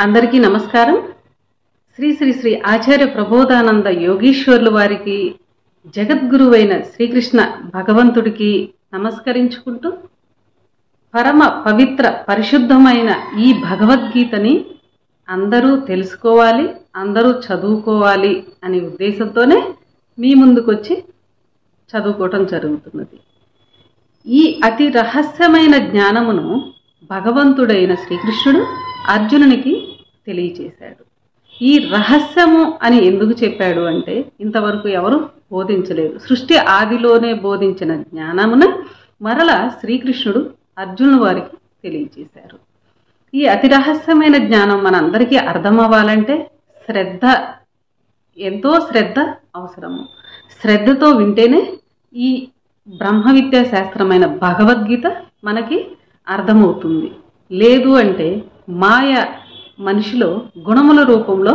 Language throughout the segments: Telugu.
అందరికీ నమస్కారం. శ్రీ శ్రీ శ్రీ ఆచార్య ప్రబోధానంద యోగీశ్వర్లు వారికి, జగద్గురువైన శ్రీకృష్ణ భగవంతుడికి నమస్కరించుకుంటూ, పరమ పవిత్ర పరిశుద్ధమైన ఈ భగవద్గీతని అందరూ తెలుసుకోవాలి, అందరూ చదువుకోవాలి అనే ఉద్దేశంతోనే మీ ముందుకొచ్చి చదువుకోవటం జరుగుతున్నది. ఈ అతి రహస్యమైన జ్ఞానమును భగవంతుడైన శ్రీకృష్ణుడు అర్జునునికి తెలియచేశాడు. ఈ రహస్యము అని ఎందుకు చెప్పాడు అంటే, ఇంతవరకు ఎవరు బోధించలేదు. సృష్టి ఆదిలోనే బోధించిన జ్ఞానమును మరలా శ్రీకృష్ణుడు అర్జునుల వారికి తెలియచేశారు. ఈ అతి రహస్యమైన జ్ఞానం మనందరికీ అర్థం అవ్వాలంటే ఎంతో శ్రద్ధ అవసరము. శ్రద్ధతో వింటేనే ఈ బ్రహ్మ విద్యా శాస్త్రమైన భగవద్గీత మనకి అర్థమవుతుంది. లేదు అంటే మాయ మనిషిలో గుణముల రూపంలో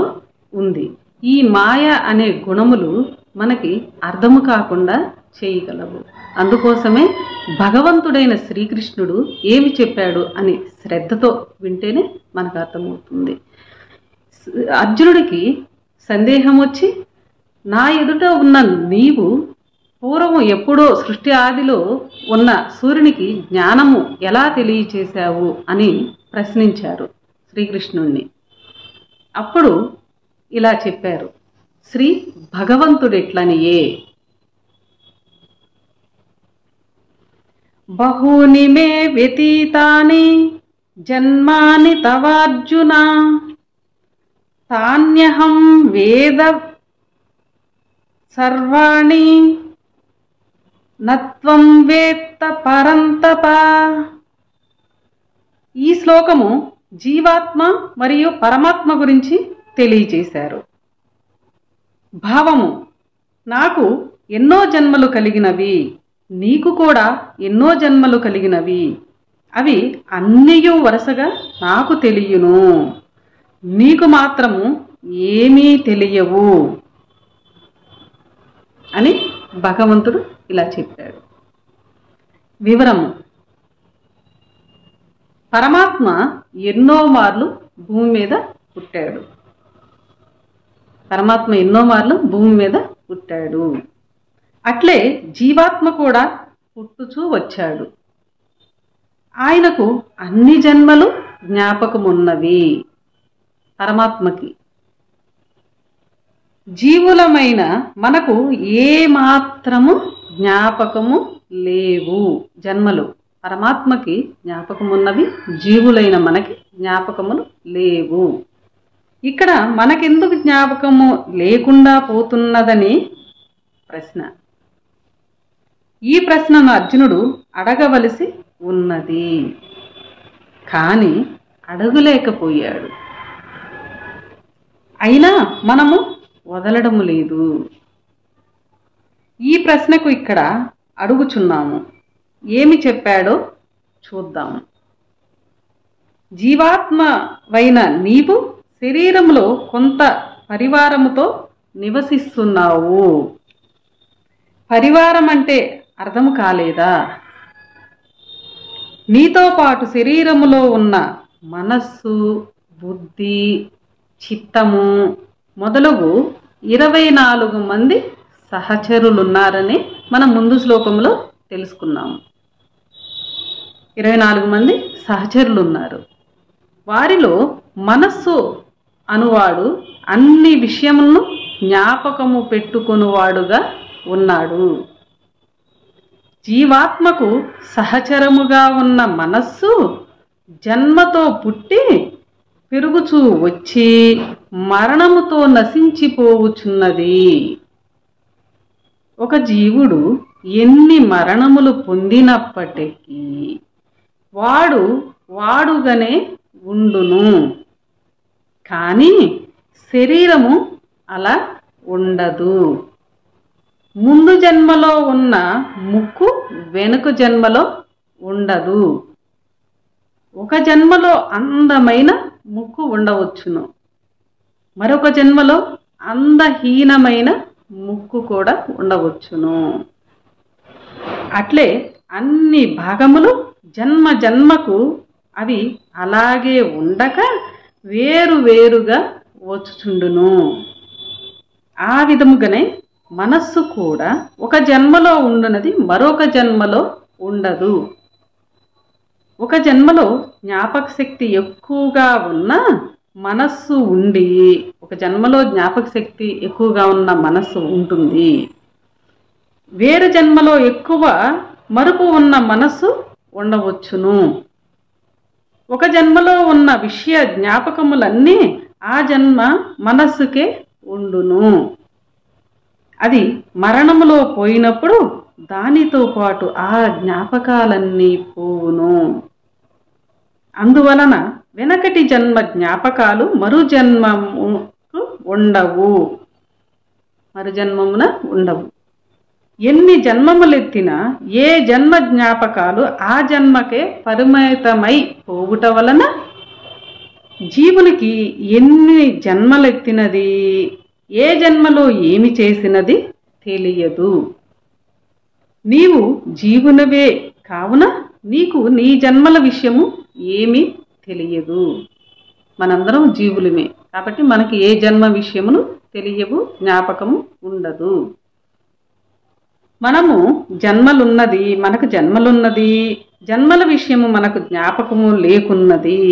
ఉంది. ఈ మాయ అనే గుణములు మనకి అర్థము కాకుండా చేయగలవు. అందుకోసమే భగవంతుడైన శ్రీకృష్ణుడు ఏమి చెప్పాడు అని శ్రద్ధతో వింటేనే మనకు అర్థమవుతుంది. అర్జునుడికి సందేహం వచ్చి, నా ఎదుట ఉన్న నీవు పూర్వం ఎప్పుడో సృష్టి ఆదిలో ఉన్న సూర్యునికి జ్ఞానము ఎలా తెలియచేశావు అని ప్రశ్నించారు శ్రీకృష్ణుణ్ణి. అప్పుడు ఇలా చెప్పారు, శ్రీ భగవంతుడెట్లనియే, బహూని మే వ్యతీతాని జన్మాని తవార్జున తాన్యహం వేద సర్వాణి నత్వం వేత్త పరంతప. ఈ శ్లోకము జీవాత్మ మరియు పరమాత్మ గురించి తెలియజేశారు. భావము, నాకు ఎన్నో జన్మలు కలిగినవి, నీకు కూడా ఎన్నో జన్మలు కలిగినవి, అవి అన్నీయూ వరుసగా నాకు తెలియను, నీకు మాత్రము ఏమీ తెలియవు అని భగవంతుడు ఇలా చెప్పాడు. వివరము, పరమాత్మ ఎన్నో మార్లు భూమి మీద పుట్టాడు. పరమాత్మ ఎన్నో మార్లు భూమి మీద పుట్టాడు. అట్లే జీవాత్మ కూడా పుట్టుచూ వచ్చాడు. ఆయనకు అన్ని జన్మలు జ్ఞాపకమున్నవి. పరమాత్మకి జీవులమైన మనకు ఏ మాత్రము జ్ఞాపకము లేవు జన్మలు. పరమాత్మకి జ్ఞాపకమున్నవి, జీవులైన మనకి జ్ఞాపకములు లేవు. ఇక్కడ మనకెందుకు జ్ఞాపకము లేకుండా పోతున్నదని ప్రశ్న. ఈ ప్రశ్నను అర్జునుడు అడగవలసి ఉన్నది, కానీ అడగలేకపోయాడు. అయినా మనము వదలడము లేదు. ఈ ప్రశ్నకు ఇక్కడ అడుగుచున్నాము. ఏమి చెప్పాడో చూద్దాము. జీవాత్మవైన నీవు శరీరంలో కొంత పరివారముతో నివసిస్తున్నావు. పరివారం అంటే అర్థం కాలేదా? నీతో పాటు శరీరములో ఉన్న మనస్సు, బుద్ధి, చిత్తము మొదలగు 24 మంది సహచరులున్నారని మనం ముందు శ్లోకంలో తెలుసుకున్నాము. 24 మంది సహచరులు ఉన్నారు. వారిలో మనస్సు అనువాడు అన్ని విషయములను జ్ఞాపకము పెట్టుకొనువాడుగా ఉన్నాడు. జీవాత్మకు సహచరముగా ఉన్న మనస్సు జన్మతో పుట్టి పెరుగుచూ వచ్చి మరణముతో నశించిపోవుచున్నది. ఒక జీవుడు ఎన్ని మరణములు పొందినప్పటికీ వాడుగానే ఉండును. కానీ శరీరము అలా ఉండదు. ముందు జన్మలో ఉన్న ముక్కు వెనుక జన్మలో ఉండదు. ఒక జన్మలో అందమైన ముక్కు ఉండవచ్చును, మరొక జన్మలో అందహీనమైన ముక్కు కూడా ఉండవచ్చును. అట్లే అన్ని భాగములు జన్మ జన్మకు అవి అలాగే ఉండక వేరువేరుగా వచ్చుచుండును. ఆ విధముగానే మనస్సు కూడా ఒక జన్మలో ఉండునది మరొక జన్మలో ఉండదు. ఒక జన్మలో జ్ఞాపక శక్తి ఎక్కువగా ఉన్న మనస్సు ఉండి, ఒక జన్మలో జ్ఞాపక శక్తి ఎక్కువగా ఉన్న మనస్సు ఉంటుంది. వేరు జన్మలో ఎక్కువ మరుపు ఉన్న మనస్సు ఉండవచ్చును. ఒక జన్మలో ఉన్న విషయ జ్ఞాపకములన్నీ ఆ జన్మ మనస్సుకే ఉండును. అది మరణములో పోయినప్పుడు దానితో పాటు ఆ జ్ఞాపకాలన్నీ పోవును. అందువలన వెనకటి జన్మ జ్ఞాపకాలు మరుజన్మముకు ఉండవు, మరుజన్మమున ఉండవు. ఎన్ని జన్మములెత్తినా ఏ జన్మ జ్ఞాపకాలు ఆ జన్మకే పరిమితమై పోవుట వలన జీవునికి ఎన్ని జన్మలెత్తినది, ఏ జన్మలో ఏమి చేసినది తెలియదు. నీవు జీవునవే కావున నీకు నీ జన్మల విషయము ఏమీ తెలియదు. మనందరం జీవులమే కాబట్టి మనకి ఏ జన్మ విషయమును తెలియవు, జ్ఞాపకము ఉండదు. మనము జన్మలున్నది, మనకు జన్మలున్నది, జన్మల విషయము మనకు జ్ఞాపకము లేకున్నది.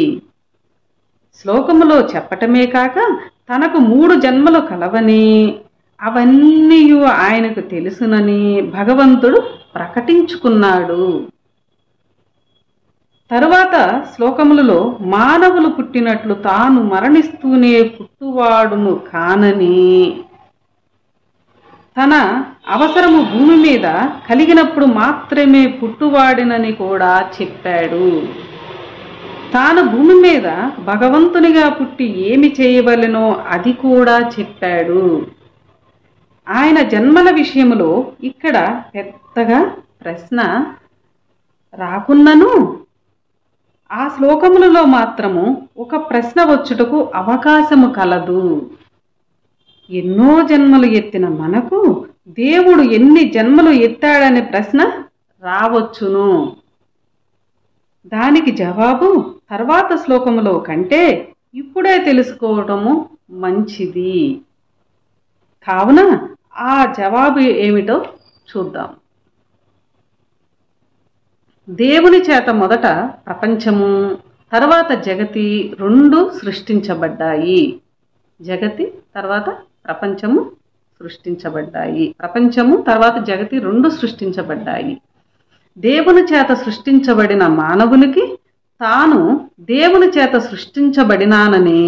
శ్లోకములో చెప్పటమే కాక తనకు 3 జన్మలు కలవని, అవన్నీ ఆయనకు తెలుసునని భగవంతుడు ప్రకటించుకున్నాడు. తరువాత శ్లోకములలో మానవులు పుట్టినట్లు తాను మరణిస్తూనే పుట్టువాడును కానని, తన అవసరము భూమి మీద కలిగినప్పుడు మాత్రమే పుట్టువాడినని కూడా చెప్పాడు. తాను భూమి మీద భగవంతునిగా పుట్టి ఏమి చేయవలెనో అది కూడా చెప్పాడు. ఆయన జన్మల విషయములో ఇక్కడ పెద్దగా ప్రశ్న రాకున్నను ఆ శ్లోకములలో మాత్రము ఒక ప్రశ్న వచ్చుటకు అవకాశము కలదు. ఎన్నో జన్మలు ఎత్తిన మనకు దేవుడు ఎన్ని జన్మలు ఎత్తాడనే ప్రశ్న రావచ్చును. దానికి జవాబు తర్వాత శ్లోకములో కంటే ఇప్పుడే తెలుసుకోవటము మంచిది. కావున ఆ జవాబు ఏమిటో చూద్దాం. దేవుని చేత మొదట ప్రపంచము, తర్వాత జగతి 2 సృష్టించబడ్డాయి. జగతి తర్వాత ప్రపంచము సృష్టించబడ్డాయి. ప్రపంచము తర్వాత జగతి 2 సృష్టించబడ్డాయి. దేవుని చేత సృష్టించబడిన మానవునికి తాను దేవుని చేత సృష్టించబడినానని,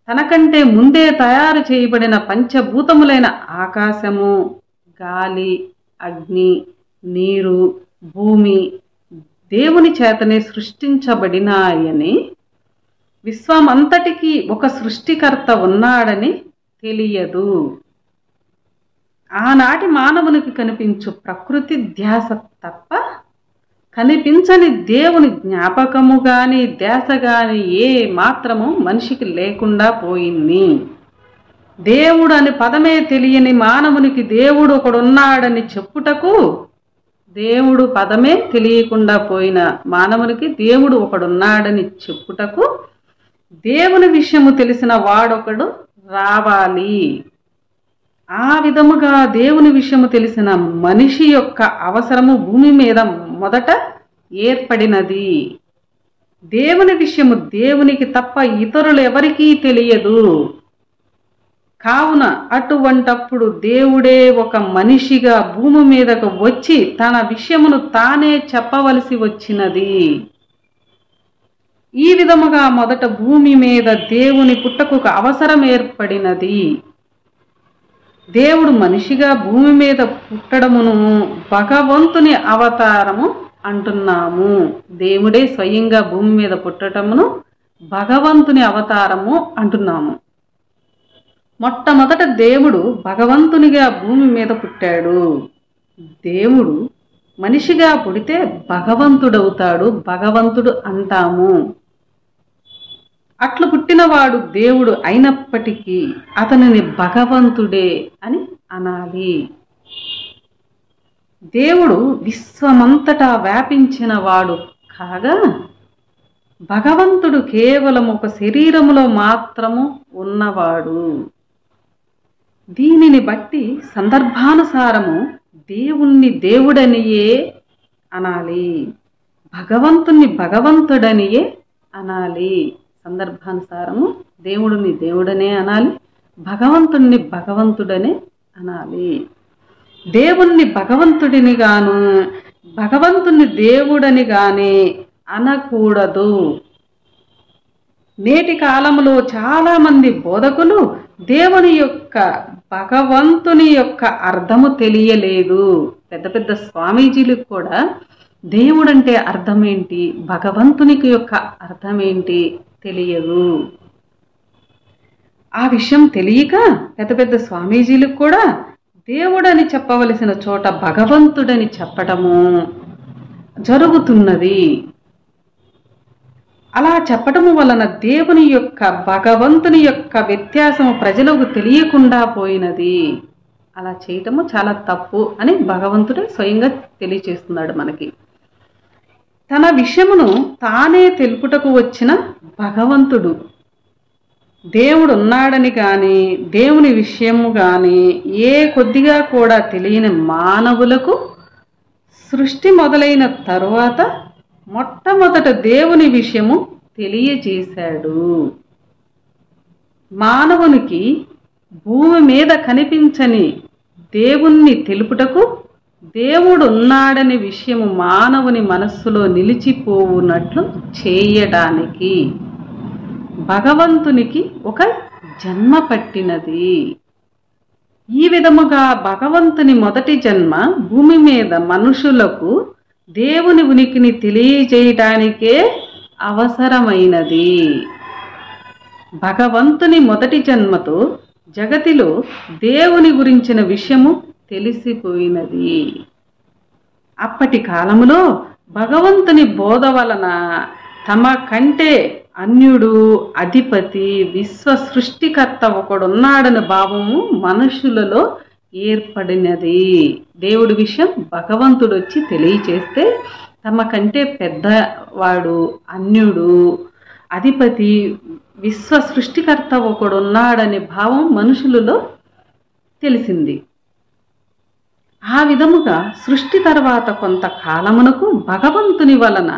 తనకంటే ముందే తయారు చేయబడిన పంచభూతములైన ఆకాశము, గాలి, అగ్ని, నీరు, భూమి దేవుని చేతనే సృష్టించబడినాయని, విశ్వమంతటికీ ఒక సృష్టికర్త ఉన్నాడని తెలియదు. ఆనాటి మానవునికి కనిపించు ప్రకృతి ధ్యాస తప్ప కనిపించని దేవుని జ్ఞాపకము గాని ధ్యాస గాని ఏ మాత్రము మనిషికి లేకుండా పోయింది. దేవుడు అని పదమే తెలియని మానవునికి దేవుడు ఒకడున్నాడని చెప్పుటకు, దేవుడు పదమే తెలియకుండా పోయిన మానవునికి దేవుడు ఒకడున్నాడని చెప్పుటకు దేవుని విషయము తెలిసిన వాడొకడు రావాలి. ఆ విధముగా దేవుని విషయము తెలిసిన మనిషి యొక్క అవసరము భూమి మీద మొదట ఏర్పడినది. దేవుని విషయము దేవునికి తప్ప ఇతరులు ఎవరికీ తెలియదు. కావున అటువంటప్పుడు దేవుడే ఒక మనిషిగా భూమి మీదకు వచ్చి తన విషయమును తానే చెప్పవలసి వచ్చినది. ఈ విధముగా మొదట భూమి మీద దేవుని పుట్టకు అవసరం ఏర్పడినది. దేవుడు మనిషిగా భూమి మీద పుట్టడమును భగవంతుని అవతారము అంటున్నాము. దేవుడే స్వయంగా భూమి మీద పుట్టడమును భగవంతుని అవతారము అంటున్నాము. మొట్టమొదట దేవుడు భగవంతునిగా భూమి మీద పుట్టాడు. దేవుడు మనిషిగా పుడితే భగవంతుడవుతాడు, భగవంతుడు అంటాము. అట్లు పుట్టినవాడు దేవుడు అయినప్పటికీ అతనిని భగవంతుడే అని అనాలి. దేవుడు విశ్వమంతటా వ్యాపించిన వాడు కాగా భగవంతుడు కేవలం ఒక శరీరములో మాత్రము ఉన్నవాడు. దీనిని బట్టి సందర్భానుసారము దేవుణ్ణి దేవుడనియే అనాలి, భగవంతుణ్ణి భగవంతుడనియే అనాలి. సందర్భానుసారము దేవుడిని దేవుడనే అనాలి, భగవంతుణ్ణి భగవంతుడనే అనాలి. దేవుణ్ణి భగవంతుడిని గాను భగవంతుణ్ణి దేవుడని గాని అనకూడదు. నేటి కాలంలో చాలా మంది బోధకులు దేవుని యొక్క భగవంతుని యొక్క అర్థము తెలియలేదు. పెద్ద పెద్ద స్వామీజీలకు కూడా దేవుడంటే అర్థమేంటి, భగవంతునికి యొక్క అర్థమేంటి తెలియదు. ఆ విషయం తెలియక పెద్ద పెద్ద స్వామీజీలకు కూడా దేవుడని చెప్పవలసిన చోట భగవంతుడని చెప్పటము జరుగుతున్నది. అలా చెప్పటము వలన దేవుని యొక్క భగవంతుని యొక్క వ్యత్యాసము ప్రజలకు తెలియకుండా పోయినది. అలా చేయటము చాలా తప్పు అని భగవంతుడే స్వయంగా తెలియచేస్తున్నాడు మనకి. తన విషయమును తానే తెలుపుటకు వచ్చిన భగవంతుడు, దేవుడు ఉన్నాడని కానీ దేవుని విషయము కానీ ఏ కొద్దిగా కూడా తెలియని మానవులకు సృష్టి మొదలైన తరువాత మొట్టమొదట దేవుని విషయము తెలియజేశాడు. మానవునికి భూమి మీద కనిపించని దేవుణ్ణి తెలుపుటకు దేవుడు ఉన్నాడనే విషయము మానవుని మనస్సులో నిలిచిపోవునట్లు చేయడానికి భగవంతునికి ఒక జన్మ పట్టినది. ఈ విధముగా భగవంతుని మొదటి జన్మ భూమి మీద మనుషులకు దేవుని ఉనికిని తెలియజేయడానికే అవసరమైనది. భగవంతుని మొదటి జన్మతో జగతిలో దేవుని గురించిన విషయము తెలిసిపోయినది. అప్పటి కాలములో భగవంతుని బోధ వలన తమ కంటే అన్యుడు, అధిపతి, విశ్వ సృష్టికర్త ఒకడున్నాడని భావము మనుషులలో ఏర్పడినది. దేవుడి విషయం భగవంతుడు వచ్చి తెలియచేస్తే తమ కంటే పెద్దవాడు, అన్యుడు, అధిపతి, విశ్వ సృష్టికర్త ఒకడున్నాడనే భావం మనుషులలో తెలిసింది. ఆ విధముగా సృష్టి తర్వాత కొంతకాలమునకు భగవంతుని వలన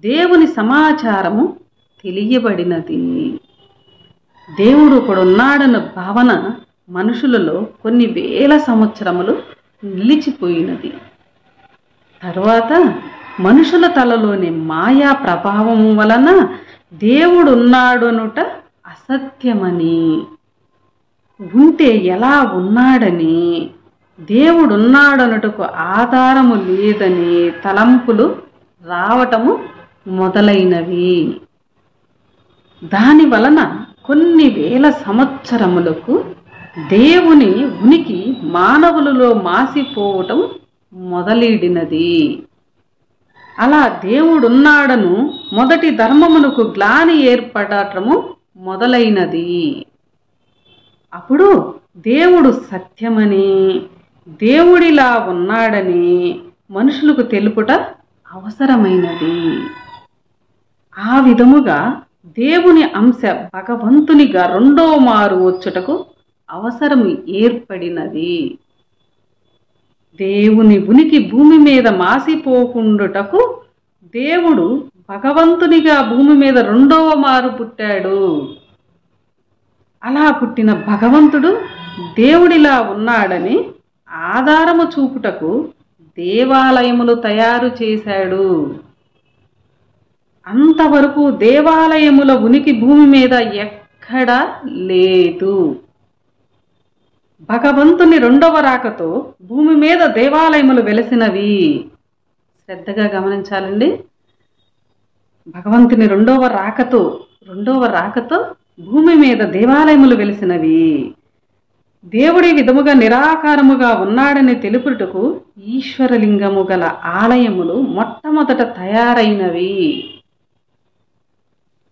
దేవుని సమాచారము తెలియబడినది. దేవుడు ఒకడున్నాడన్న భావన మనుషులలో కొన్ని వేల సంవత్సరములు నిలిచిపోయినది. తరువాత మనుషుల తలలోని మాయా ప్రభావం వలన దేవుడు ఉన్నాడు అనుట అసత్యమని, ఉంటే ఎలా ఉన్నాడని, దేవుడున్నాడనుటకు ఆధారము లేదని తలంపులు రావటము మొదలైనవి. దాని వలన కొన్ని వేల సంవత్సరములకు దేవుని ఉనికి మానవులలో మాసిపోవటం మొదలెడినది. అలా దేవుడున్నాడను మొదటి ధర్మమునకు గ్లాని ఏర్పడటము మొదలైనది. అప్పుడు దేవుడు సత్యమని, దేవుడిలా ఉన్నాడని మనుషులకు తెలుపుట అవసరమైనది. ఆ విధముగా దేవుని అంశ భగవంతునిగా రెండో మారు వచ్చుటకు అవసరం ఏర్పడినది. దేవుని ఉనికి భూమి మీద మాసిపోకుండుటకు దేవుడు భగవంతునిగా భూమి మీద రెండవ మారు పుట్టాడు. అలా పుట్టిన భగవంతుడు దేవుడిలా ఉన్నాడని ఆధారము చూపుటకు దేవాలయములు తయారు చేశాడు. అంతవరకు దేవాలయముల ఉనికి భూమి మీద ఎక్కడా లేదు. భగవంతుని రెండవ రాకతో భూమి మీద దేవాలయములు వెలసినవి. శ్రద్ధగా గమనించాలండి. భగవంతుని రెండవ రాకతో భూమి మీద దేవాలయములు వెలిసినవి. దేవుడి విధముగా నిరాకారముగా ఉన్నాడని తెలుపుటకు ఈశ్వరలింగము గల ఆలయములు మొట్టమొదట తయారైనవి.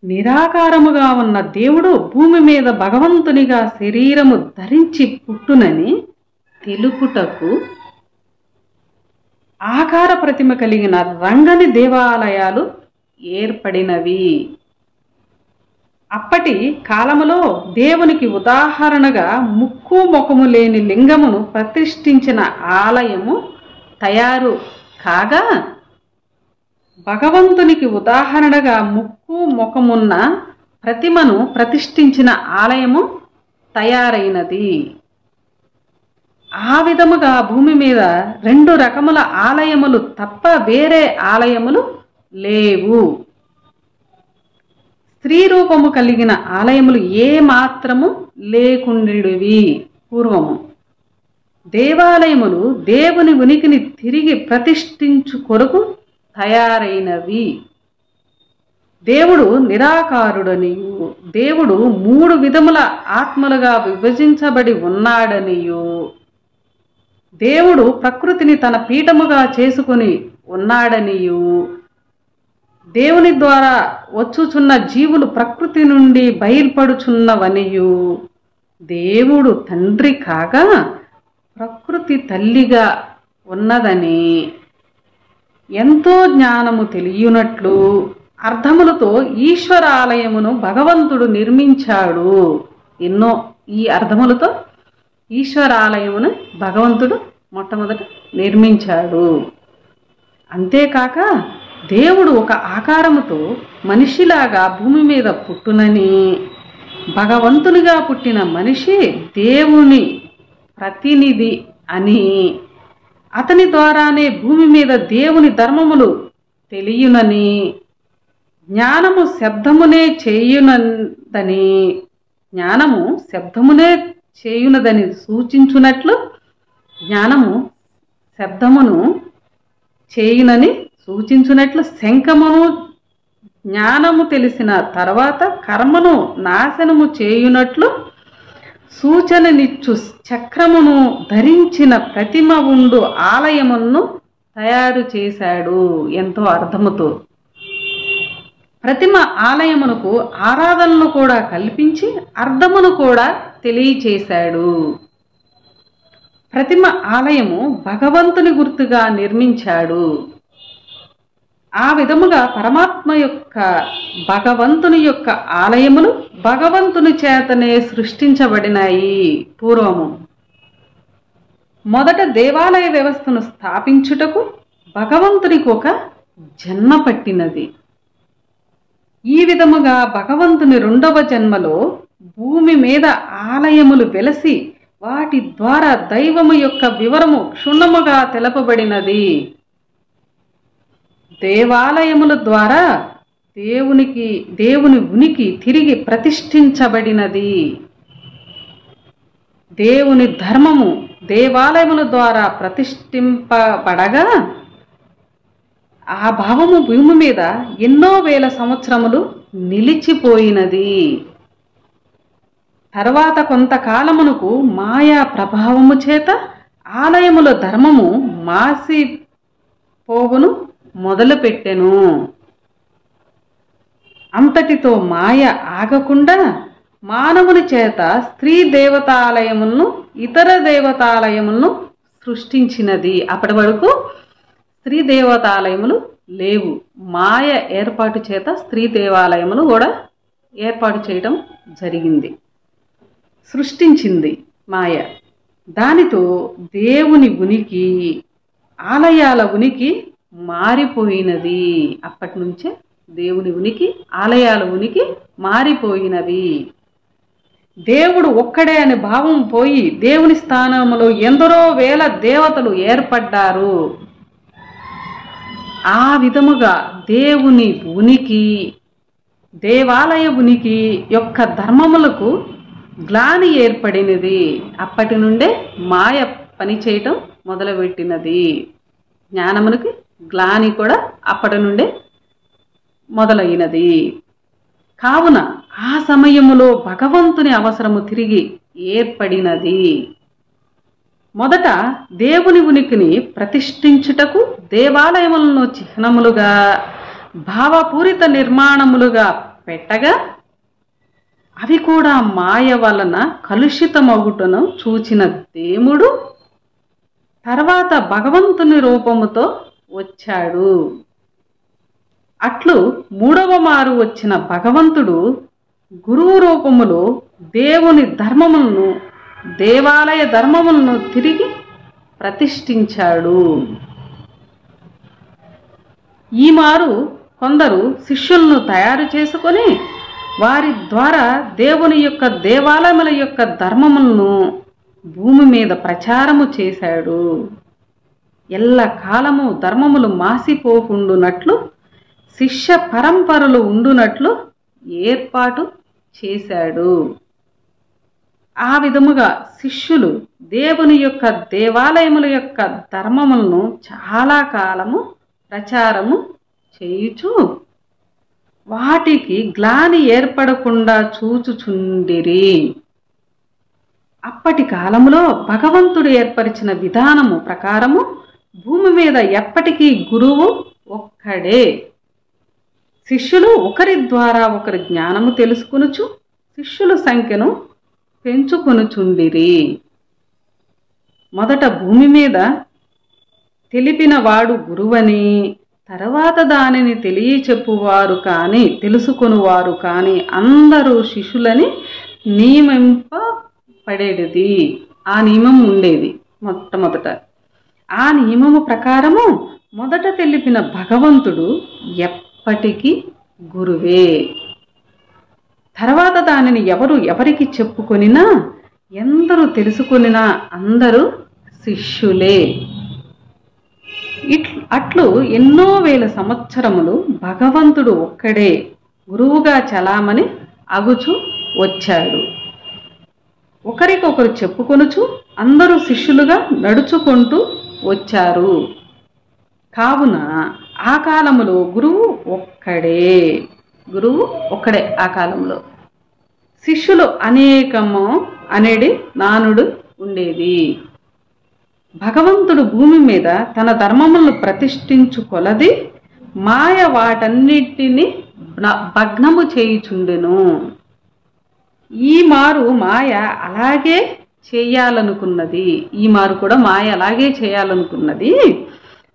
నిరాకారముగా ఉన్న దేవుడు భూమి మీద భగవంతునిగా శరీరము ధరించి పుట్టునని తెలుపుటకు ఆకార ప్రతిమ కలిగిన రంగని దేవాలయాలు ఏర్పడినవి. అప్పటి కాలములో దేవునికి ఉదాహరణగా ముక్కు ముఖము లేని లింగమును ప్రతిష్ఠించిన ఆలయము తయారు కాగా, భగవంతునికి ఉదాహరణగా ముక్కు ముఖమున్న ప్రతిమను ప్రతిష్ఠించిన ఆలయము తయారైనది. ఆ విధముగా భూమి మీద 2 రకముల ఆలయములు తప్ప వేరే ఆలయములు లేవు. స్త్రీ రూపము కలిగిన ఆలయములు ఏ మాత్రము లేకుండివి. పూర్వము దేవాలయములు దేవుని ఉనికిని తిరిగి ప్రతిష్ఠించు కొరకు తయారైనవి. దేవుడు నిరాకారుడనియు, దేవుడు 3 విధముల ఆత్మలుగా విభజించబడి ఉన్నాడనియు, దేవుడు ప్రకృతిని తన పీఠముగా చేసుకుని ఉన్నాడనియు, దేవుని ద్వారా వచ్చుచున్న జీవులు ప్రకృతి నుండి బయల్పడుచున్నవనియు, దేవుడు తండ్రి కాగా ప్రకృతి తల్లిగా ఉన్నదని ఎంతో జ్ఞానము తెలియనట్లు అర్థములతో ఈశ్వరాలయమును భగవంతుడు నిర్మించాడు. ఎన్నో ఈ అర్థములతో ఈశ్వరాలయమును భగవంతుడు మొట్టమొదట నిర్మించాడు. అంతేకాక దేవుడు ఒక ఆకారముతో మనిషిలాగా భూమి మీద పుట్టునని, భగవంతునిగా పుట్టిన మనిషి దేవుని ప్రతినిధి అని, అతని ద్వారానే భూమి మీద దేవుని ధర్మములు తెలియనని, జ్ఞానము శబ్దమునే చేయునదని, జ్ఞానము శబ్దమునే చేయునదని సూచించునట్లు జ్ఞానము శబ్దమును చేయునని సూచించునట్లు శంఖమును జ్ఞానము తెలిసిన తర్వాత కర్మను నాశనము చేయునట్లు సూచననిచ్చు చక్రమును ధరించిన ప్రతిమ ఉండు ఆలయమును తయారు చేశాడు. ఎంతో అర్థముతో ప్రతిమ ఆలయమునకు ఆరాధనను కూడా కల్పించి అర్థమును కూడా తెలియచేశాడు. ప్రతిమ ఆలయము భగవంతుని గుర్తుగా నిర్మించాడు. ఆ విధముగా పరమాత్మ యొక్క భగవంతుని యొక్క ఆలయములు భగవంతుని చేతనే సృష్టించబడినాయి. పూర్వము మొదట దేవాలయ వ్యవస్థను స్థాపించుటకు భగవంతునికి ఒక జన్మ పట్టినది. ఈ విధముగా భగవంతుని 2వ జన్మలో భూమి మీద ఆలయములు వెలసి వాటి ద్వారా దైవము యొక్క వివరము క్షుణ్ణముగా తెలపబడినది. దేవాలయముల ద్వారా దేవుని ఉనికి తిరిగి ప్రతిష్ఠించబడినది. దేవుని ధర్మము దేవాలయముల ద్వారా ప్రతిష్ఠింపబడగా ఆ భావము భూమి మీద ఎన్నో వేల సంవత్సరములు నిలిచిపోయినది. తర్వాత కొంతకాలమునకు మాయా ప్రభావము చేత ఆలయముల ధర్మము మాసిపోవును మొదలుపెట్టెను. అంతటితో మాయ ఆగకుండా మానవుని చేత స్త్రీ దేవతాలయములను ఇతర దేవతాలయములను సృష్టించినది. అప్పటి వరకు స్త్రీ దేవతాలయములు లేవు. మాయ ఏర్పాటు చేత స్త్రీ దేవాలయములు కూడా ఏర్పాటు చేయటం జరిగింది, సృష్టించింది మాయ. దానితో దేవుని ఉనికి, ఆలయాల ఉనికి మారిపోయినది. అప్పటి నుంచే దేవుని ఉనికి, ఆలయాల ఉనికి మారిపోయినవి. దేవుడు ఒక్కడే అనే భావం పోయి దేవుని స్థానంలో ఎందరో వేల దేవతలు ఏర్పడ్డారు. ఆ విధముగా దేవుని ఉనికి, దేవాలయ ఉనికి యొక్క ధర్మములకు గ్లాని ఏర్పడినది. అప్పటి నుండే మాయ పనిచేయటం మొదలుపెట్టినది. జ్ఞానమునికి గ్లాని కూడా అప్పటి నుండే మొదలైనది. కావున ఆ సమయములో భగవంతుని అవసరము తిరిగి ఏర్పడినది. మొదట దేవుని ఉనికిని ప్రతిష్ఠించుటకు దేవాలయములను చిహ్నములుగా భావపూరిత నిర్మాణములుగా పెట్టగా అవి కూడా మాయ వలన కలుషితమగుటను చూచిన దేవుడు తర్వాత భగవంతుని రూపముతో వచ్చాడు. అట్లు మూడవ మారు వచ్చిన భగవంతుడు గురువు రూపములో దేవుని ధర్మములను, దేవాలయ ధర్మములను తిరిగి ప్రతిష్ఠించాడు. ఈ మారు కొందరు శిష్యులను తయారు చేసుకొని వారి ద్వారా దేవుని యొక్క దేవాలయముల యొక్క ధర్మములను భూమి మీద ప్రచారము చేశాడు. ఎల్ల కాలము ధర్మములు మాసిపోకుండునట్లు, శిష్య పరంపరలు ఉండునట్లు ఏర్పాటు చేశాడు. ఆ విధముగా శిష్యులు దేవుని యొక్క దేవాలయముల యొక్క ధర్మములను చాలా కాలము ప్రచారము చేయుచు వాటికి గ్లాని ఏర్పడకుండా చూచుచుండిరి. అప్పటి కాలంలో భగవంతుడు ఏర్పరిచిన విధానము ప్రకారము భూమి మీద ఎప్పటికీ గురువు ఒక్కడే. శిష్యులు ఒకరి ద్వారా ఒకరి జ్ఞానము తెలుసుకొనుచు శిష్యుల సంఖ్యను పెంచుకొనుచుండిరి. మొదట భూమి మీద తెలిపిన వాడు గురువని, తర్వాత దానిని తెలియచెప్పువారు కానీ తెలుసుకొనువారు కానీ అందరూ శిష్యులని నియమింపబడేది. ఆ నియమం ఉండేది మొట్టమొదట. ఆ నియమము ప్రకారము మొదట తెలిపిన భగవంతుడు ఎప్పటికీ గురువే. తర్వాత దానిని ఎవరికి చెప్పుకొనినా, ఎందరూ తెలుసుకొనినా అందరూ శిష్యులే. అట్లు ఎన్నో వేల సంవత్సరములు భగవంతుడు ఒక్కడే గురువుగా చలామణి అగుచు వచ్చాడు. ఒకరికొకరు చెప్పుకొనుచు అందరూ శిష్యులుగా నడుచుకుంటూ వచ్చారు. కావున ఆ కాలములో గురువు ఒక్కడే. ఆ కాలంలో శిష్యులు అనేకము అనేది నానుడు ఉండేది. భగవంతుడు భూమి మీద తన ధర్మములను ప్రతిష్ఠించు కొలది మాయ వాటన్నిటిని భగ్నము చేయుచుండెను. ఈ మారు మాయ అలాగే చేయాలనుకున్నది. ఈ మారు కూడా మాయ అలాగే చేయాలనుకున్నది.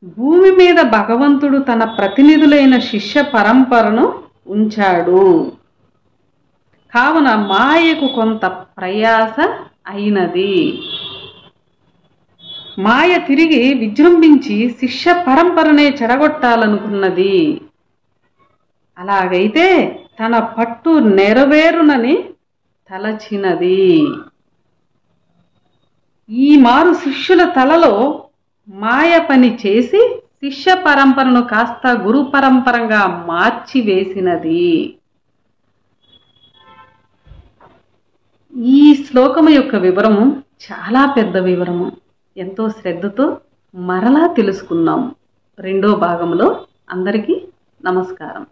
భూమి మీద భగవంతుడు తన ప్రతినిధులైన శిష్య పరంపరను ఉంచాడు. కావున మాయకు కొంత ప్రయాస అయినది. మాయ తిరిగి విజృంభించి శిష్య పరంపరనే చెడగొట్టాలనుకున్నది. అలాగైతే తన పట్టు నెరవేరునని తలచినది. ఈ మారు శిష్యుల తలలో మాయ పని చేసి శిష్య పరంపరను కాస్త గురు పరంపరంగా మార్చివేసినది. ఈ శ్లోకము యొక్క వివరము చాలా పెద్ద వివరము. ఎంతో శ్రద్ధతో మరలా తెలుసుకుందాం రెండో భాగంలో. అందరికీ నమస్కారం.